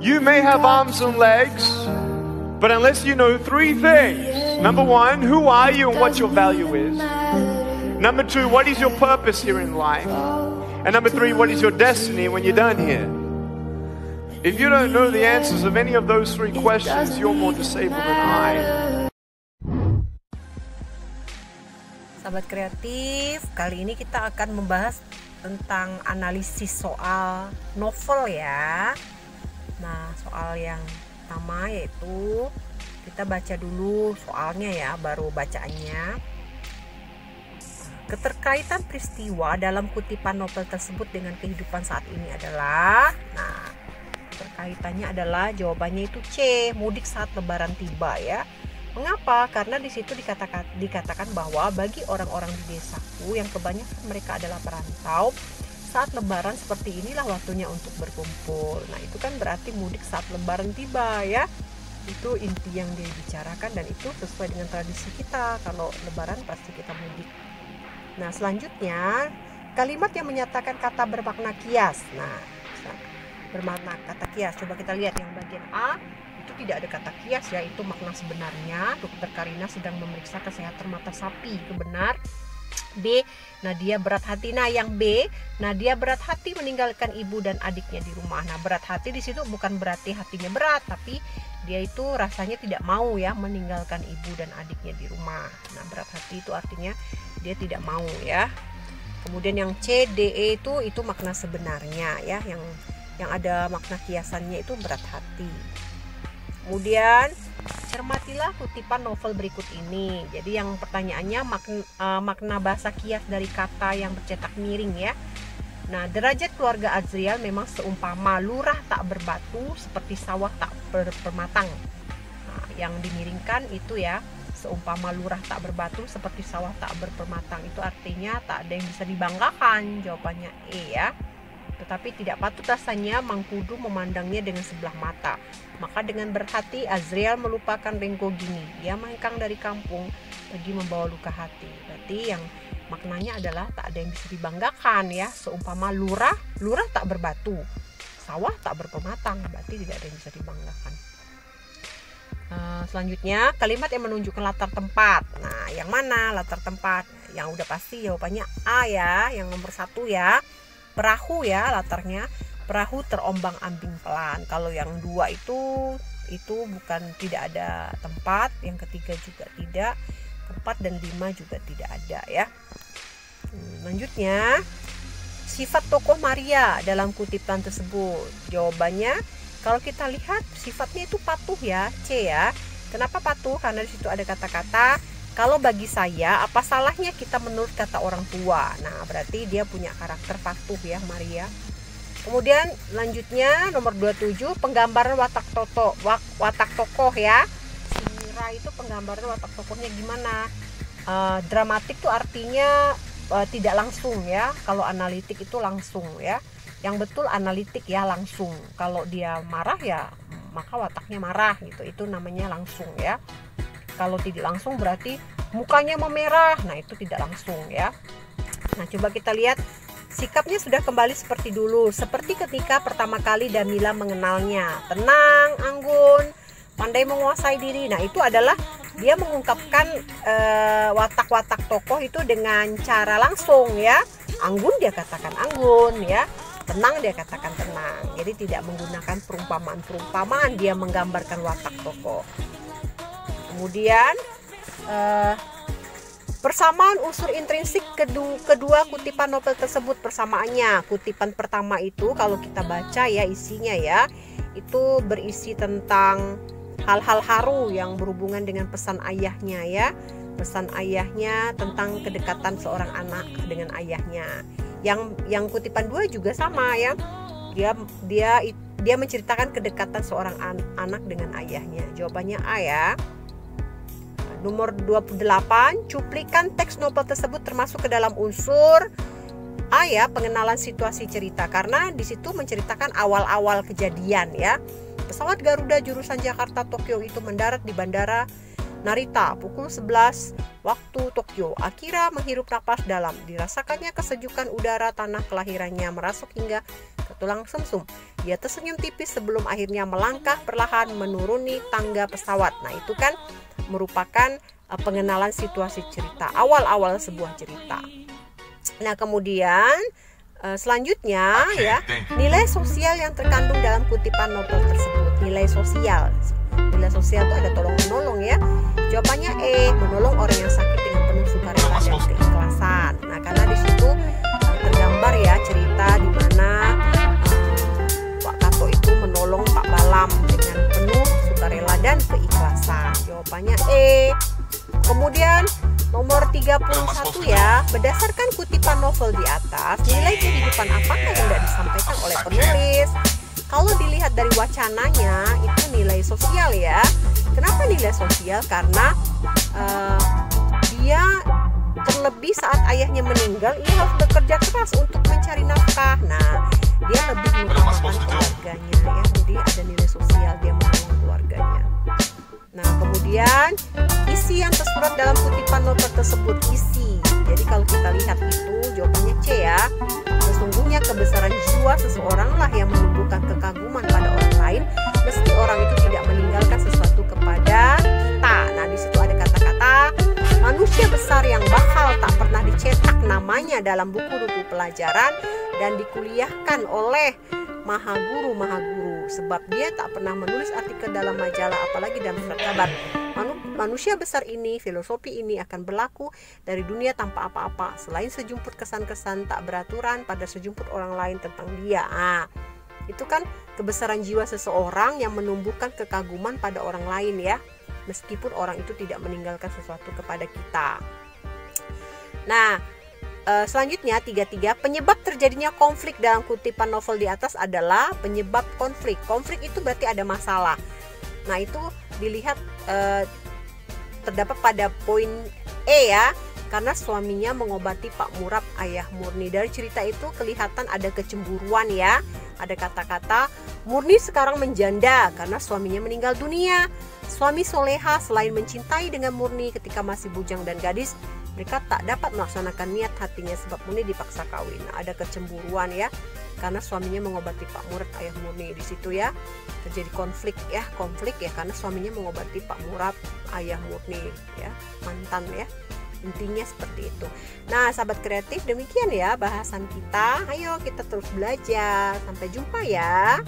You may have arms and legs, but unless you know three things. Number one, who are you and what your value is? Number two, what is your purpose here in life? And number three, what is your destiny when you're done here? If you don't know the answers of any of those three questions, you're more disabled than I. Sahabat kreatif, kali ini kita akan membahas tentang analisis soal novel ya. Nah, soal yang pertama yaitu kita baca dulu soalnya ya, baru bacaannya. Keterkaitan peristiwa dalam kutipan novel tersebut dengan kehidupan saat ini adalah, nah, keterkaitannya adalah jawabannya itu C, mudik saat lebaran tiba ya. Mengapa? Karena di situ dikatakan bahwa bagi orang-orang di desaku yang kebanyakan mereka adalah perantau, saat lebaran seperti inilah waktunya untuk berkumpul. Nah, itu kan berarti mudik saat lebaran tiba ya. Itu inti yang dia bicarakan dan itu sesuai dengan tradisi kita. Kalau lebaran pasti kita mudik. Nah, selanjutnya kalimat yang menyatakan kata bermakna kias. Nah, bermakna kata kias. Coba kita lihat yang bagian A. Itu tidak ada kata kias ya, itu makna sebenarnya. Dokter Karina sedang memeriksa kesehatan mata sapi, itu benar. B, Nadia berat hati. Nah, yang B, Nadia berat hati meninggalkan ibu dan adiknya di rumah. Nah, berat hati di situ bukan berarti hatinya berat, tapi dia itu rasanya tidak mau ya meninggalkan ibu dan adiknya di rumah. Nah, berat hati itu artinya dia tidak mau ya. Kemudian yang C, D, E itu makna sebenarnya ya, yang ada makna kiasannya itu berat hati. Kemudian cermatilah kutipan novel berikut ini. Jadi yang pertanyaannya makna bahasa kias dari kata yang bercetak miring ya. Nah, derajat keluarga Azriel memang seumpama lurah tak berbatu seperti sawah tak berpematang. Nah, yang dimiringkan itu ya, seumpama lurah tak berbatu seperti sawah tak berpematang, itu artinya tak ada yang bisa dibanggakan. Jawabannya E ya. Tetapi tidak patut rasanya Mangkudu memandangnya dengan sebelah mata. Maka dengan berhati Azriel melupakan Renggo Gini. Dia mengengkang dari kampung pergi membawa luka hati. Berarti yang maknanya adalah tak ada yang bisa dibanggakan ya. Seumpama lurah tak berbatu, sawah tak berpematang, berarti tidak ada yang bisa dibanggakan. Selanjutnya kalimat yang menunjukkan latar tempat. Nah, yang mana latar tempat? Yang udah pasti jawabannya A ya, yang nomor 1 ya. Perahu ya latarnya, perahu terombang-ambing pelan. Kalau yang 2 itu bukan, tidak ada tempat. Yang ketiga juga tidak, 4 dan 5 juga tidak ada ya. Selanjutnya sifat tokoh Maria dalam kutipan tersebut. Jawabannya kalau kita lihat sifatnya itu patuh ya, C ya. Kenapa patuh? Karena di situ ada kata-kata kalau bagi saya, apa salahnya kita menurut kata orang tua. Nah, berarti dia punya karakter patuh ya, Maria. Kemudian lanjutnya nomor 27, penggambaran watak tokoh ya. Si Mira itu penggambaran watak tokohnya gimana? Dramatik tuh artinya tidak langsung ya. Kalau analitik itu langsung ya. Yang betul analitik ya, langsung. Kalau dia marah ya, maka wataknya marah gitu. Itu namanya langsung ya. Kalau tidak langsung berarti mukanya memerah. Nah, itu tidak langsung ya. Nah, coba kita lihat sikapnya sudah kembali seperti dulu, seperti ketika pertama kali Damila mengenalnya. Tenang, anggun, pandai menguasai diri. Nah, itu adalah dia mengungkapkan watak-watak tokoh itu dengan cara langsung ya. Anggun dia katakan anggun ya. Tenang dia katakan tenang. Jadi tidak menggunakan perumpamaan-perumpamaan, dia menggambarkan watak tokoh. Kemudian persamaan unsur intrinsik kedua kutipan novel tersebut. Persamaannya, kutipan pertama itu kalau kita baca ya isinya ya, itu berisi tentang hal-hal haru yang berhubungan dengan pesan ayahnya ya. Pesan ayahnya tentang kedekatan seorang anak dengan ayahnya. Yang kutipan 2 juga sama ya. Dia menceritakan kedekatan seorang anak dengan ayahnya. Jawabannya A ya. Nomor 28, cuplikan teks novel tersebut termasuk ke dalam unsur A ya, pengenalan situasi cerita, karena di situ menceritakan awal-awal kejadian ya. Pesawat Garuda jurusan Jakarta Tokyo itu mendarat di bandara Narita pukul 11 waktu Tokyo. Akira menghirup napas dalam, dirasakannya kesejukan udara tanah kelahirannya merasuk hingga ke tulang sumsum. Dia tersenyum tipis sebelum akhirnya melangkah perlahan menuruni tangga pesawat. Nah, itu kan merupakan pengenalan situasi cerita, awal-awal sebuah cerita. Nah, kemudian selanjutnya ya, nilai sosial yang terkandung dalam kutipan novel tersebut. Nilai sosial itu ada tolong-menolong ya. Jawabannya E, menolong orang yang sakit dengan penuh sukarela dan keikhlasan. Nah, karena di situ tergambar ya cerita di mana Pak Kato itu menolong Pak Balam dengan penuh sukarela dan keikhlasan. Jawabannya E. Kemudian nomor 31 ya, berdasarkan kutipan novel di atas, nilai kehidupan apakah yang tidak disampaikan oleh penulis? Kalau dilihat dari wacananya, itu nilai sosial ya. Kenapa nilai sosial? Karena dia terlebih saat ayahnya meninggal, ia harus bekerja keras untuk mencari nafkah. Nah, dia lebih mengutamakan keluarganya ya. Jadi ada nilai sosial, dia menolong keluarganya. Nah, kemudian isi yang tersurat dalam kutipan novel tersebut, isi. Jadi kalau kita lihat itu jawabannya C ya. Sesungguhnya kebesaran jiwa seseoranglah yang menumbuhkan kekaguman pada orang lain, meski orang itu tidak meninggalkan sesuatu kepada kita. Nah, di situ ada kata-kata manusia besar yang bakal tak pernah dicetak namanya dalam buku-buku pelajaran dan dikuliahkan oleh mahaguru sebab dia tak pernah menulis artikel dalam majalah apalagi dalam surat kabar. Manusia besar ini, filosofi ini akan berlaku dari dunia tanpa apa-apa selain sejumput kesan-kesan tak beraturan pada sejumput orang lain tentang dia. Nah, itu kan kebesaran jiwa seseorang yang menumbuhkan kekaguman pada orang lain ya, meskipun orang itu tidak meninggalkan sesuatu kepada kita. Nah, selanjutnya 33, penyebab terjadinya konflik dalam kutipan novel di atas adalah penyebab konflik. Konflik itu berarti ada masalah. Nah, itu dilihat terdapat pada poin E ya, karena suaminya mengobati Pak Murab ayah Murni. Dari cerita itu kelihatan ada kecemburuan ya. Ada kata-kata Murni sekarang menjanda karena suaminya meninggal dunia. Suami soleha selain mencintai dengan Murni ketika masih bujang dan gadis, mereka tak dapat melaksanakan niat hatinya sebab Murni dipaksa kawin. Nah, ada kecemburuan ya, karena suaminya mengobati Pak Murab ayah Murni. Di situ ya terjadi konflik ya karena suaminya mengobati Pak Murab ayah Murni ya, mantan ya. Intinya seperti itu. Nah, sahabat kreatif, demikian ya bahasan kita. Ayo kita terus belajar. Sampai jumpa ya.